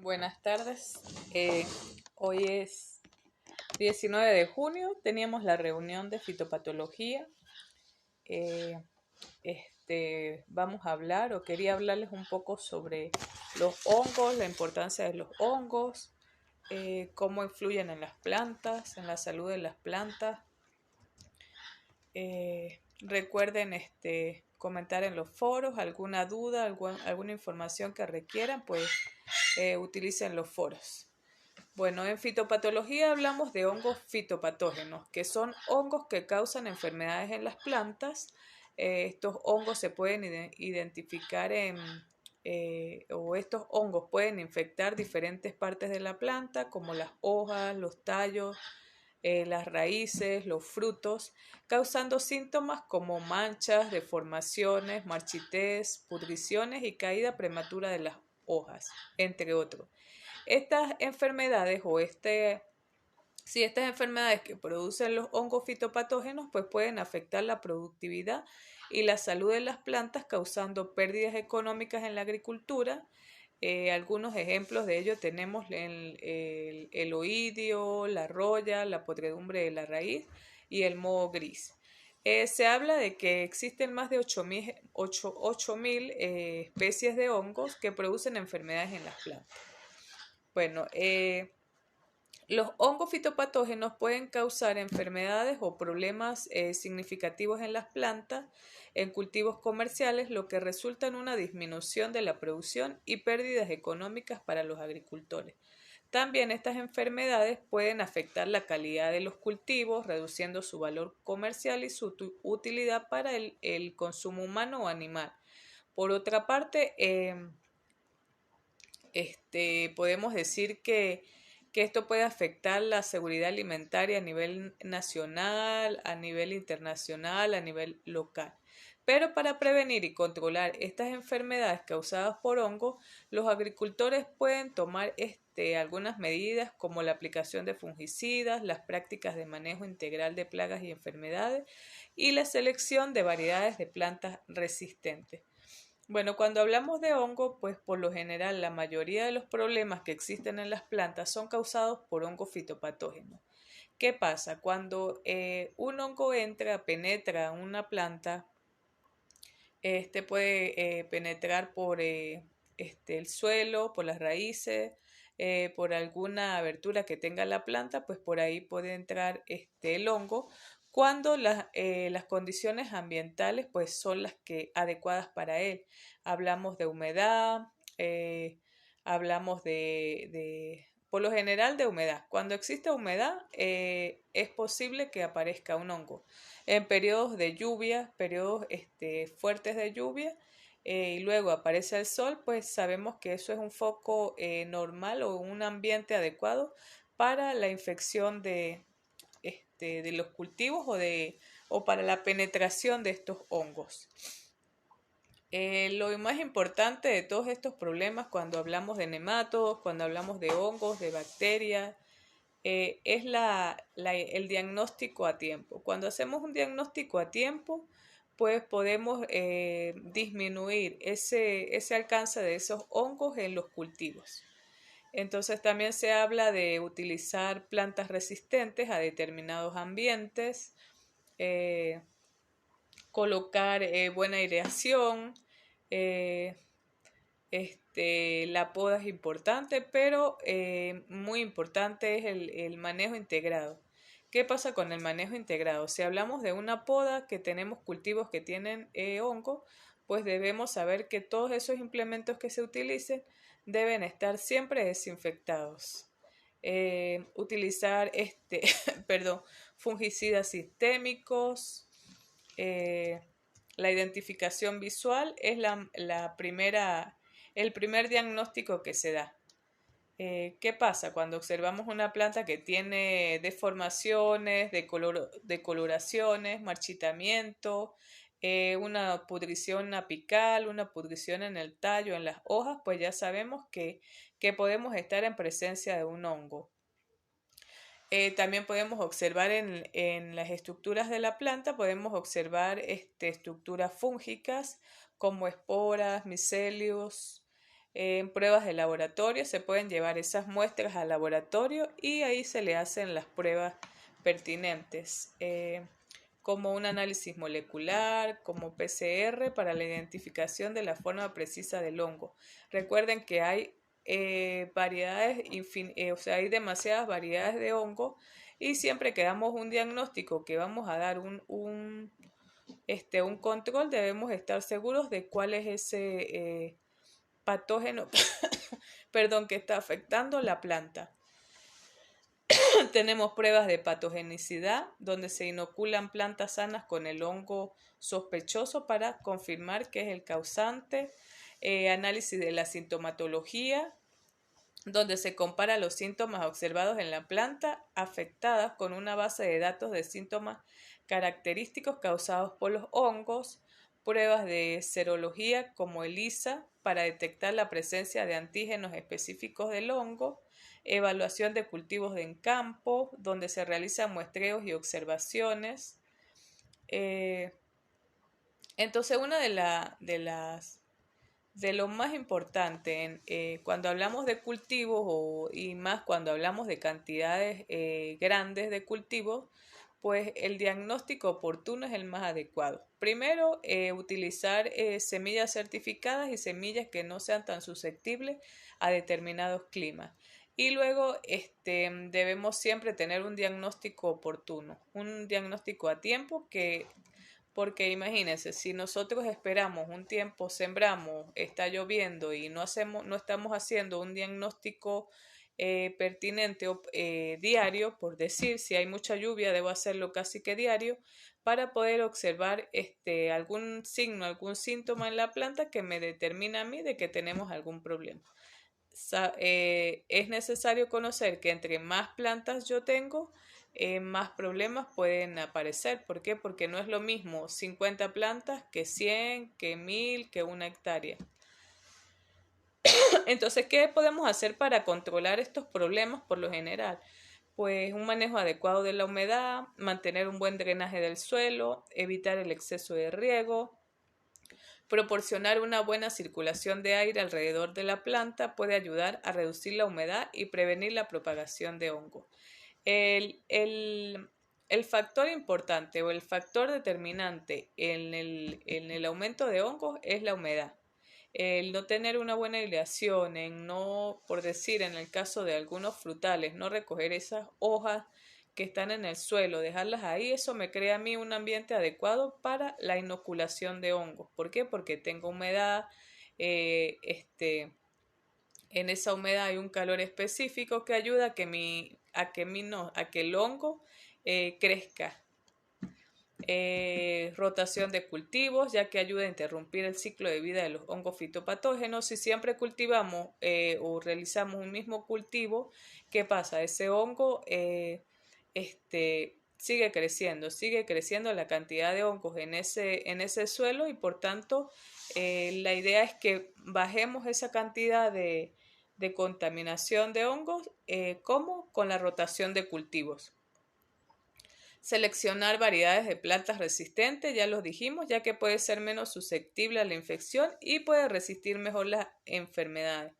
Buenas tardes. Hoy es 19 de junio. Teníamos la reunión de fitopatología. Eh, Vamos a hablar o quería hablarles un poco sobre los hongos, la importancia de los hongos, cómo influyen en las plantas, en la salud de las plantas. Recuerden comentar en los foros alguna duda, alguna información que requieran, pues utilicen los foros. Bueno, en fitopatología hablamos de hongos fitopatógenos, que son hongos que causan enfermedades en las plantas. Estos hongos se pueden identificar o estos hongos pueden infectar diferentes partes de la planta, como las hojas, los tallos, las raíces, los frutos, causando síntomas como manchas, deformaciones, marchitez, pudriciones y caída prematura de las hojas, entre otros. Estas enfermedades estas enfermedades que producen los hongos fitopatógenos pues pueden afectar la productividad y la salud de las plantas, causando pérdidas económicas en la agricultura. Algunos ejemplos de ello tenemos el oidio, la roya, la podredumbre de la raíz y el moho gris. Se habla de que existen más de 8.000 especies de hongos que producen enfermedades en las plantas. Bueno, los hongos fitopatógenos pueden causar enfermedades o problemas significativos en las plantas, en cultivos comerciales, lo que resulta en una disminución de la producción y pérdidas económicas para los agricultores. También estas enfermedades pueden afectar la calidad de los cultivos, reduciendo su valor comercial y su utilidad para el consumo humano o animal. Por otra parte, podemos decir que esto puede afectar la seguridad alimentaria a nivel nacional, a nivel internacional, a nivel local. Pero para prevenir y controlar estas enfermedades causadas por hongos, los agricultores pueden tomar algunas medidas como la aplicación de fungicidas, las prácticas de manejo integral de plagas y enfermedades y la selección de variedades de plantas resistentes. Bueno, cuando hablamos de hongo, pues por lo general la mayoría de los problemas que existen en las plantas son causados por hongos fitopatógenos. ¿Qué pasa? Cuando un hongo penetra una planta, este puede penetrar por el suelo, por las raíces, por alguna abertura que tenga la planta, pues por ahí puede entrar el hongo cuando las condiciones ambientales pues son las que adecuadas para él. Hablamos de humedad, hablamos por lo general de humedad. Cuando existe humedad es posible que aparezca un hongo. En periodos de lluvia, periodos fuertes de lluvia, y luego aparece el sol, pues sabemos que eso es un foco normal o un ambiente adecuado para la infección de los cultivos o para la penetración de estos hongos. Lo más importante de todos estos problemas cuando hablamos de nematodos, cuando hablamos de hongos, de bacterias, es el diagnóstico a tiempo. Cuando hacemos un diagnóstico a tiempo, pues podemos disminuir ese alcance de esos hongos en los cultivos. Entonces también se habla de utilizar plantas resistentes a determinados ambientes, colocar buena aireación, eh, la poda es importante, pero muy importante es el manejo integrado. ¿Qué pasa con el manejo integrado? Si hablamos de una poda que tenemos cultivos que tienen hongo, pues debemos saber que todos esos implementos que se utilicen deben estar siempre desinfectados. Utilizar perdón, fungicidas sistémicos. La identificación visual es el primer diagnóstico que se da. ¿Qué pasa cuando observamos una planta que tiene deformaciones, decoloraciones, marchitamiento, una pudrición apical, una pudrición en el tallo, en las hojas? Pues ya sabemos que podemos estar en presencia de un hongo. También podemos observar en las estructuras de la planta, podemos observar estructuras fúngicas como esporas, micelios, En pruebas de laboratorio se pueden llevar esas muestras al laboratorio y ahí se le hacen las pruebas pertinentes, como un análisis molecular, como PCR para la identificación de la forma precisa del hongo. Recuerden que hay variedades, o sea, hay demasiadas variedades de hongo y siempre que damos un diagnóstico que vamos a dar un control, debemos estar seguros de cuál es ese patógeno perdón, que está afectando la planta. Tenemos pruebas de patogenicidad, donde se inoculan plantas sanas con el hongo sospechoso para confirmar que es el causante. Análisis de la sintomatología, donde se compara los síntomas observados en la planta afectada con una base de datos de síntomas característicos causados por los hongos. Pruebas de serología como ELISA para detectar la presencia de antígenos específicos del hongo. Evaluación de cultivos en campo, donde se realizan muestreos y observaciones. Entonces, una de lo más importante cuando hablamos de cultivos y más cuando hablamos de cantidades grandes de cultivos, pues el diagnóstico oportuno es el más adecuado. Primero, utilizar semillas certificadas y semillas que no sean tan susceptibles a determinados climas. Y luego debemos siempre tener un diagnóstico oportuno, un diagnóstico a tiempo porque imagínense, si nosotros esperamos un tiempo, sembramos, está lloviendo y no estamos haciendo un diagnóstico pertinente diario, por decir, si hay mucha lluvia, debo hacerlo casi que diario, para poder observar algún signo, algún síntoma en la planta que me determina a mí de que tenemos algún problema. Es necesario conocer que entre más plantas yo tengo, más problemas pueden aparecer. ¿Por qué? Porque no es lo mismo 50 plantas que 100, que 1000, que 1 hectárea. Entonces, ¿qué podemos hacer para controlar estos problemas por lo general? Pues un manejo adecuado de la humedad, mantener un buen drenaje del suelo, evitar el exceso de riego, proporcionar una buena circulación de aire alrededor de la planta puede ayudar a reducir la humedad y prevenir la propagación de hongo. El factor importante o el factor determinante en el aumento de hongos es la humedad. El no tener una buena aireación, en no, por decir, en el caso de algunos frutales, no recoger esas hojas que están en el suelo, dejarlas ahí, eso me crea a mí un ambiente adecuado para la inoculación de hongos. ¿Por qué? Porque tengo humedad, eh, este, en esa humedad hay un calor específico que ayuda a que el hongo crezca. Rotación de cultivos, ya que ayuda a interrumpir el ciclo de vida de los hongos fitopatógenos. Si siempre cultivamos o realizamos un mismo cultivo, ¿qué pasa? Ese hongo sigue creciendo la cantidad de hongos en ese suelo y por tanto la idea es que bajemos esa cantidad de contaminación de hongos como con la rotación de cultivos. Seleccionar variedades de plantas resistentes, ya los dijimos, ya que puede ser menos susceptible a la infección y puede resistir mejor las enfermedades.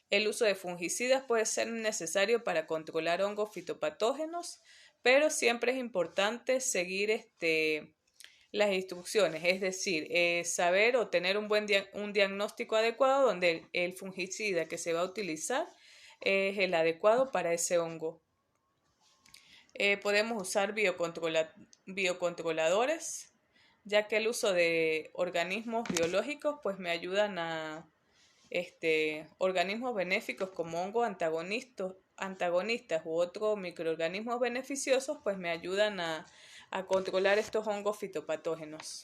El uso de fungicidas puede ser necesario para controlar hongos fitopatógenos, pero siempre es importante seguir las instrucciones, es decir, saber o tener un diagnóstico adecuado donde el fungicida que se va a utilizar es el adecuado para ese hongo. Podemos usar biocontroladores, ya que el uso de organismos biológicos pues me ayudan a organismos benéficos como hongos antagonistas u otros microorganismos beneficiosos pues me ayudan a controlar estos hongos fitopatógenos.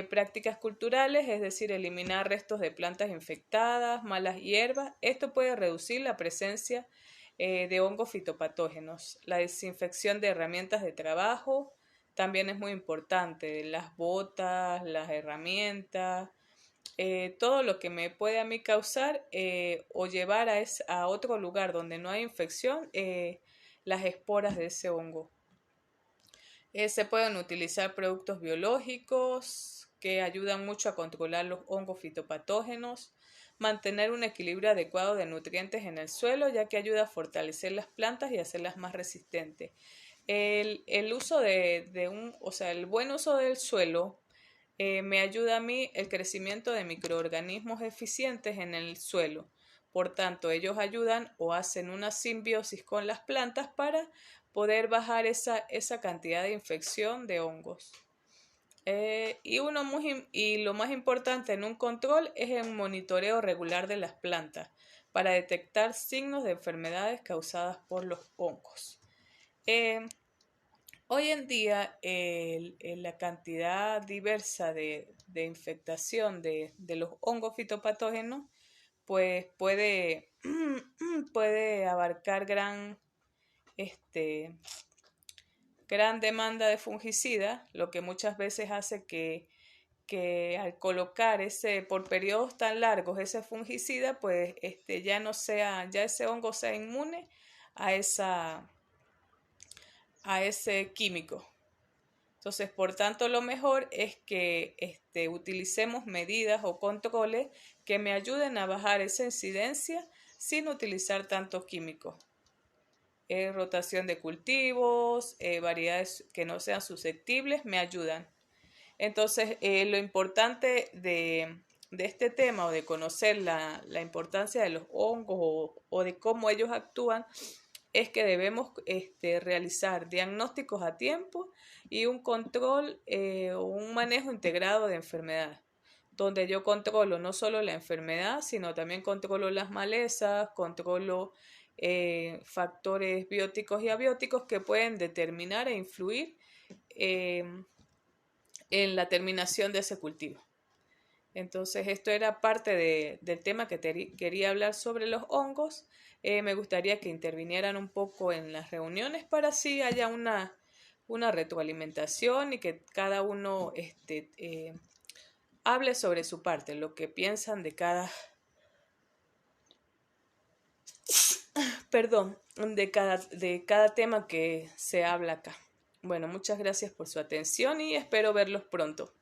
Prácticas culturales, es decir, eliminar restos de plantas infectadas, malas hierbas. Esto puede reducir la presencia de hongos fitopatógenos. La desinfección de herramientas de trabajo también es muy importante. Las botas, las herramientas, todo lo que me puede a mí causar o llevar a otro lugar donde no hay infección, las esporas de ese hongo. Se pueden utilizar productos biológicos que ayudan mucho a controlar los hongos fitopatógenos. mantener un equilibrio adecuado de nutrientes en el suelo, ya que ayuda a fortalecer las plantas y hacerlas más resistentes. El uso el buen uso del suelo me ayuda a mí el crecimiento de microorganismos eficientes en el suelo. Por tanto, ellos ayudan o hacen una simbiosis con las plantas para poder bajar esa cantidad de infección de hongos. Y lo más importante en un control es el monitoreo regular de las plantas para detectar signos de enfermedades causadas por los hongos. Hoy en día la cantidad diversa de infectación de los hongos fitopatógenos pues puede abarcar gran demanda de fungicida, lo que muchas veces hace que al colocar por periodos tan largos ese fungicida, pues ya ese hongo sea inmune a ese químico. Entonces, por tanto, lo mejor es que utilicemos medidas o controles que me ayuden a bajar esa incidencia sin utilizar tantos químicos. Rotación de cultivos, variedades que no sean susceptibles, me ayudan. Entonces, lo importante de este tema o de conocer la importancia de los hongos o de cómo ellos actúan es que debemos realizar diagnósticos a tiempo y un control o un manejo integrado de enfermedades, donde yo controlo no solo la enfermedad, sino también controlo las malezas, controlo factores bióticos y abióticos que pueden determinar e influir en la terminación de ese cultivo. Entonces, esto era parte del tema que quería hablar sobre los hongos. Me gustaría que intervinieran un poco en las reuniones para así haya una retroalimentación y que cada uno hable sobre su parte, lo que piensan de cada tema que se habla acá. Bueno, muchas gracias por su atención y espero verlos pronto.